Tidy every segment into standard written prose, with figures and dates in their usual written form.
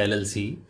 LLC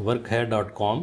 workhay.com।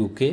UK,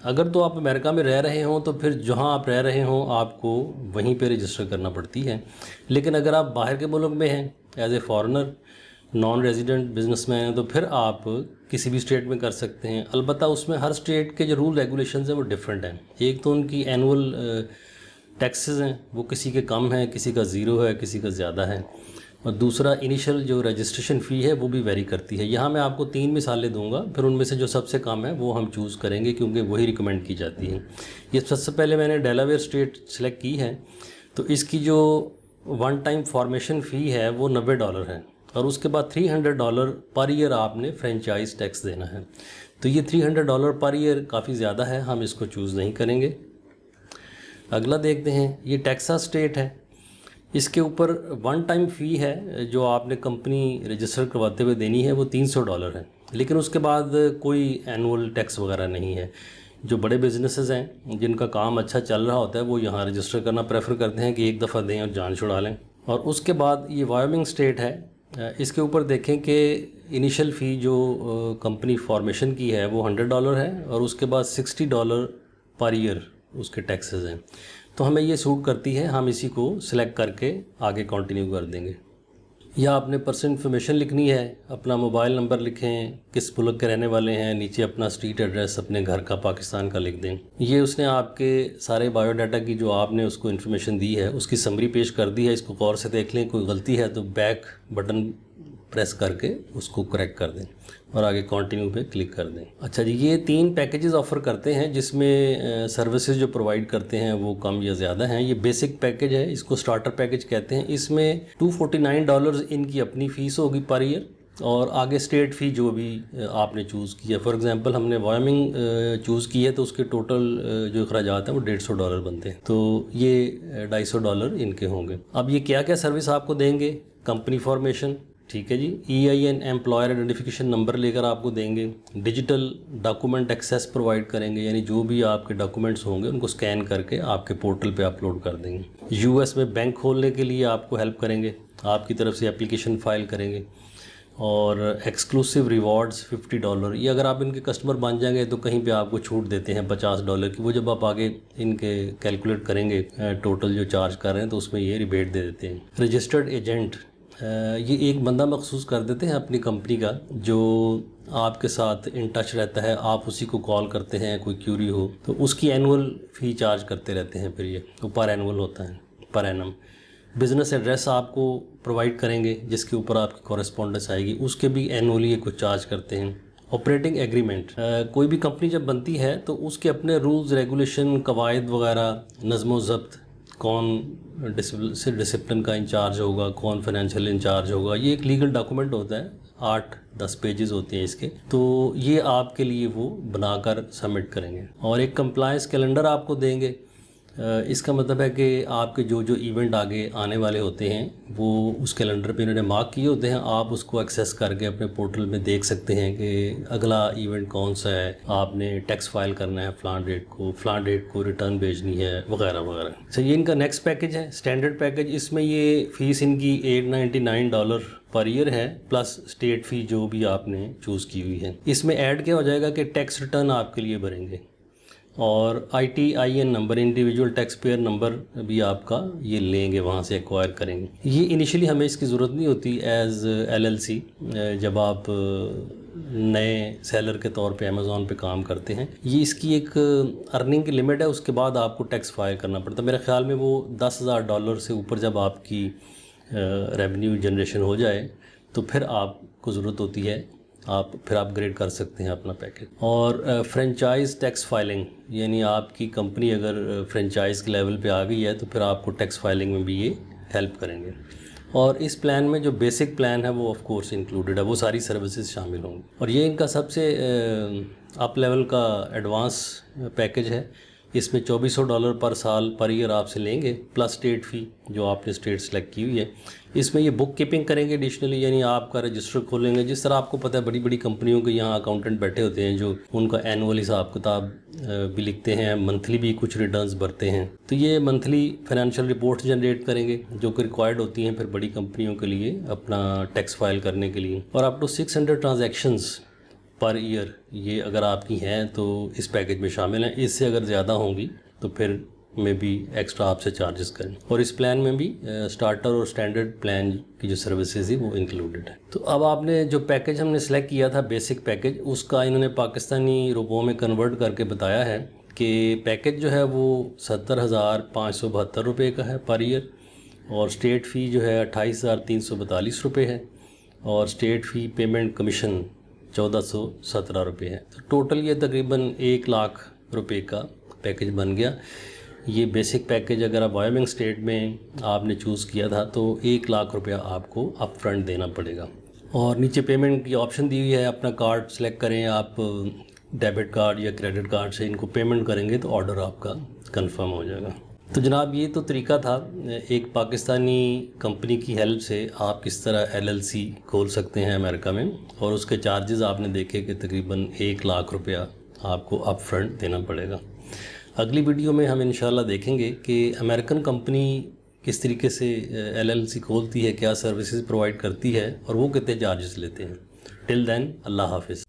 اگر تو آپ امریکہ میں رہ رہے ہوں تو پھر جہاں آپ رہ رہے ہوں آپ کو وہیں پہ رجسٹر کرنا پڑتی ہے، لیکن اگر آپ باہر کے ملک میں ہیں as a foreigner non resident business man ہیں تو پھر آپ کسی بھی اسٹیٹ میں کر سکتے ہیں۔ البتہ اس میں ہر اسٹیٹ کے جو رول ریگولیشنز ہیں وہ ڈیفرنٹ ہیں۔ ایک تو ان کی اینول ٹیکسز ہیں، وہ کسی کے کم ہیں، کسی کا زیرو ہے، کسی کا زیادہ ہے، اور دوسرا انیشل جو رجسٹریشن فی ہے وہ بھی ویری کرتی ہے۔ یہاں میں آپ کو 3 مثالیں دوں گا، پھر ان میں سے جو سب سے کم ہے وہ ہم چوز کریں گے کیونکہ وہی ریکمینڈ کی جاتی ہے۔ یہ سب سے پہلے میں نے ڈیلاویئر اسٹیٹ سلیکٹ کی ہے، تو اس کی جو ون ٹائم فارمیشن فی ہے وہ $90 ہے، اور اس کے بعد $300 پر ایئر آپ نے فرینچائز ٹیکس دینا ہے۔ تو یہ $300 پر ایئر کافی زیادہ ہے، ہم اس کو چوز نہیں کریں گے۔ اگلا دیکھتے ہیں، یہ ٹیکساس اسٹیٹ ہے، اس کے اوپر ون ٹائم فی ہے جو آپ نے کمپنی رجسٹر کرواتے ہوئے دینی ہے، وہ $300 ہے، لیکن اس کے بعد کوئی اینول ٹیکس وغیرہ نہیں ہے۔ جو بڑے بزنسز ہیں جن کا کام اچھا چل رہا ہوتا ہے وہ یہاں رجسٹر کرنا پریفر کرتے ہیں کہ ایک دفعہ دیں اور جان چھڑا لیں۔ اور اس کے بعد یہ وائیومنگ اسٹیٹ ہے، اس کے اوپر دیکھیں کہ انیشل فی جو کمپنی فارمیشن کی ہے وہ $100 ہے، اور اس کے بعد $60 پر ایئر اس کے ٹیکسز ہیں۔ تو ہمیں یہ سوٹ کرتی ہے، ہم اسی کو سلیکٹ کر کے آگے کنٹینیو کر دیں گے۔ یا آپ نے پرسنل انفارمیشن لکھنی ہے، اپنا موبائل نمبر لکھیں، کس ملک کے رہنے والے ہیں، نیچے اپنا اسٹریٹ ایڈریس اپنے گھر کا پاکستان کا لکھ دیں۔ یہ اس نے آپ کے سارے بایو ڈاٹا کی جو آپ نے اس کو انفارمیشن دی ہے اس کی سمری پیش کر دی ہے، اس کو غور سے دیکھ لیں، کوئی غلطی ہے تو بیک بٹن پریس کر کے اس کو کریکٹ کر دیں اور آگے کنٹینیو پہ کلک کر دیں۔ اچھا جی، یہ 3 پیکیجز آفر کرتے ہیں جس میں سروسز جو پرووائڈ کرتے ہیں وہ کم یا زیادہ ہیں۔ یہ بیسک پیکیج ہے، اس کو سٹارٹر پیکیج کہتے ہیں۔ اس میں $249 ان کی اپنی فیس ہوگی پر ایئر، اور آگے اسٹیٹ فی جو بھی آپ نے چوز کیا۔ فار ایگزامپل ہم نے وائمنگ چوز کی ہے تو اس کے ٹوٹل جو اخراجات ہیں وہ $150 بنتے ہیں، تو یہ $250 ان کے ہوں گے۔ اب یہ کیا کیا سروس آپ کو دیں گے؟ کمپنی فارمیشن، ٹھیک ہے جی، EIN ایمپلائر آئیڈینٹیفیکیشن نمبر لے کر آپ کو دیں گے۔ ڈیجیٹل ڈاکومنٹ ایکسیس پرووائڈ کریں گے، یعنی جو بھی آپ کے ڈاکومنٹس ہوں گے ان کو اسکین کر کے آپ کے پورٹل پہ اپلوڈ کر دیں گے۔ US میں بینک کھولنے کے لیے آپ کو ہیلپ کریں گے، آپ کی طرف سے اپلیکیشن فائل کریں گے۔ اور ایکسکلوسیو ریوارڈز $50، یہ اگر آپ ان کے کسٹمر بن جائیں گے تو کہیں پہ آپ کو چھوٹ دیتے ہیں $50 کی، وہ جب آپ آگے ان کے کیلکولیٹ کریں گے ٹوٹل جو چارج کر رہے ہیں تو اس میں یہ ریبیٹ دے دیتے ہیں۔ رجسٹرڈ ایجنٹ، یہ ایک بندہ مخصوص کر دیتے ہیں اپنی کمپنی کا جو آپ کے ساتھ ان ٹچ رہتا ہے، آپ اسی کو کال کرتے ہیں کوئی کیوری ہو تو اس کی اینول فی چارج کرتے رہتے ہیں، پھر یہ پر اینول ہوتا ہے، پر اینم۔ بزنس ایڈریس آپ کو پرووائڈ کریں گے جس کے اوپر آپ کی کورسپونڈنس آئے گی، اس کے بھی اینولی کچھ چارج کرتے ہیں۔ آپریٹنگ ایگریمنٹ، کوئی بھی کمپنی جب بنتی ہے تو اس کے اپنے رولز ریگولیشن، قواعد وغیرہ، نظم و ضبط، کون ڈسپلن کا انچارج ہوگا، کون فائنینشیل انچارج ہوگا، یہ ایک لیگل ڈاکومنٹ ہوتا ہے، 8-10 پیجز ہوتے ہیں اس کے، تو یہ آپ کے لیے وہ بنا کر سبمٹ کریں گے۔ اور ایک کمپلائنس کیلنڈر آپ کو دیں گے، اس کا مطلب ہے کہ آپ کے جو ایونٹ آگے آنے والے ہوتے ہیں وہ اس کیلنڈر پہ انہوں نے مارک کیے ہوتے ہیں، آپ اس کو ایکسیس کر کے اپنے پورٹل میں دیکھ سکتے ہیں کہ اگلا ایونٹ کون سا ہے، آپ نے ٹیکس فائل کرنا ہے فلان ڈیٹ کو ریٹرن بھیجنی ہے وغیرہ وغیرہ۔ اچھا، یہ ان کا نیکسٹ پیکیج ہے، اسٹینڈرڈ پیکیج۔ اس میں یہ فیس ان کی $899 پر ایئر ہے، پلس اسٹیٹ فی جو بھی آپ نے چوز کی ہوئی ہے۔ اس میں ایڈ کیا ہو جائے گا کہ ٹیکس ریٹرن آپ کے لیے بھریں گے، اور ITIN number, individual taxpayer number بھی آپ کا یہ لیں گے، وہاں سے ایکوائر کریں گے۔ یہ انیشلی ہمیں اس کی ضرورت نہیں ہوتی ایز LLC، جب آپ نئے سیلر کے طور پہ امیزون پہ کام کرتے ہیں، یہ اس کی ایک ارننگ کی لمٹ ہے، اس کے بعد آپ کو ٹیکس فائل کرنا پڑتا ہے۔ میرے خیال میں وہ $10,000 سے اوپر جب آپ کی ریونیو جنریشن ہو جائے تو پھر آپ کو ضرورت ہوتی ہے، آپ پھر اپ گریڈ کر سکتے ہیں اپنا پیکیج۔ اور فرینچائز ٹیکس فائلنگ، یعنی آپ کی کمپنی اگر فرینچائز کے لیول پہ آ گئی ہے تو پھر آپ کو ٹیکس فائلنگ میں بھی یہ ہیلپ کریں گے۔ اور اس پلان میں جو بیسک پلان ہے وہ آف کورس انکلوڈیڈ ہے، وہ ساری سروسز شامل ہوں گی۔ اور یہ ان کا سب سے اپ لیول کا ایڈوانس پیکیج ہے، اس میں $2400 پر سال پر ایئر آپ سے لیں گے، پلس اسٹیٹ فی جو آپ نے اسٹیٹ سلیکٹ کی ہوئی ہے۔ اس میں یہ بک کیپنگ کریں گے ایڈیشنلی، یعنی آپ کا رجسٹر کھولیں گے، جس طرح آپ کو پتہ ہے بڑی بڑی کمپنیوں کے یہاں اکاؤنٹنٹ بیٹھے ہوتے ہیں جو ان کا اینول حساب کتاب بھی لکھتے ہیں، منتھلی بھی کچھ ریٹرنز بھرتے ہیں، تو یہ منتھلی فائنینشیل رپورٹس جنریٹ کریں گے جو کہ ریکوائرڈ ہوتی ہیں پھر بڑی کمپنیوں کے لیے اپنا ٹیکس فائل کرنے کے لیے۔ اور up to 600 transactions per year یہ اگر آپ کی ہیں تو اس پیکج میں شامل ہیں. اس سے اگر زیادہ ہوں گی تو پھر میں بھی ایکسٹرا آپ سے چارجز کریں. اور اس پلان میں بھی سٹارٹر اور سٹینڈرڈ پلان کی جو سروسز ہیں وہ انکلوڈڈ ہے. تو اب آپ نے جو پیکج ہم نے سلیکٹ کیا تھا بیسک پیکج، اس کا انہوں نے پاکستانی روپوں میں کنورٹ کر کے بتایا ہے کہ پیکج جو ہے وہ 70,572 روپے کا ہے پر ایئر، اور اسٹیٹ فی جو ہے 28,342 روپے ہے، اور اسٹیٹ فی پیمنٹ کمیشن 1,417 روپے ہے. تو ٹوٹل یہ تقریباً 1,00,000 روپے کا پیکج بن گیا. یہ بیسک پیکج اگر آپ وائمنگ اسٹیٹ میں آپ نے چوز کیا تھا تو 1,00,000 روپیہ آپ کو اپ فرنٹ دینا پڑے گا. اور نیچے پیمنٹ کی آپشن دی ہوئی ہے، اپنا کارڈ سلیکٹ کریں آپ، ڈیبٹ کارڈ یا کریڈٹ کارڈ سے ان کو پیمنٹ کریں گے تو آرڈر آپ کا کنفرم ہو جائے گا. تو جناب یہ تو طریقہ تھا ایک پاکستانی کمپنی کی ہیلپ سے آپ کس طرح LLC کھول سکتے ہیں امریکہ میں، اور اس کے چارجز آپ نے دیکھے کہ تقریباً 1,00,000 روپیہ آپ کو اپ فرنٹ دینا پڑے گا. اگلی ویڈیو میں ہم انشاءاللہ دیکھیں گے کہ امریکن کمپنی کس طریقے سے LLC کھولتی ہے، کیا سروسز پرووائڈ کرتی ہے، اور وہ کتنے چارجز لیتے ہیں. ٹل دین اللہ حافظ.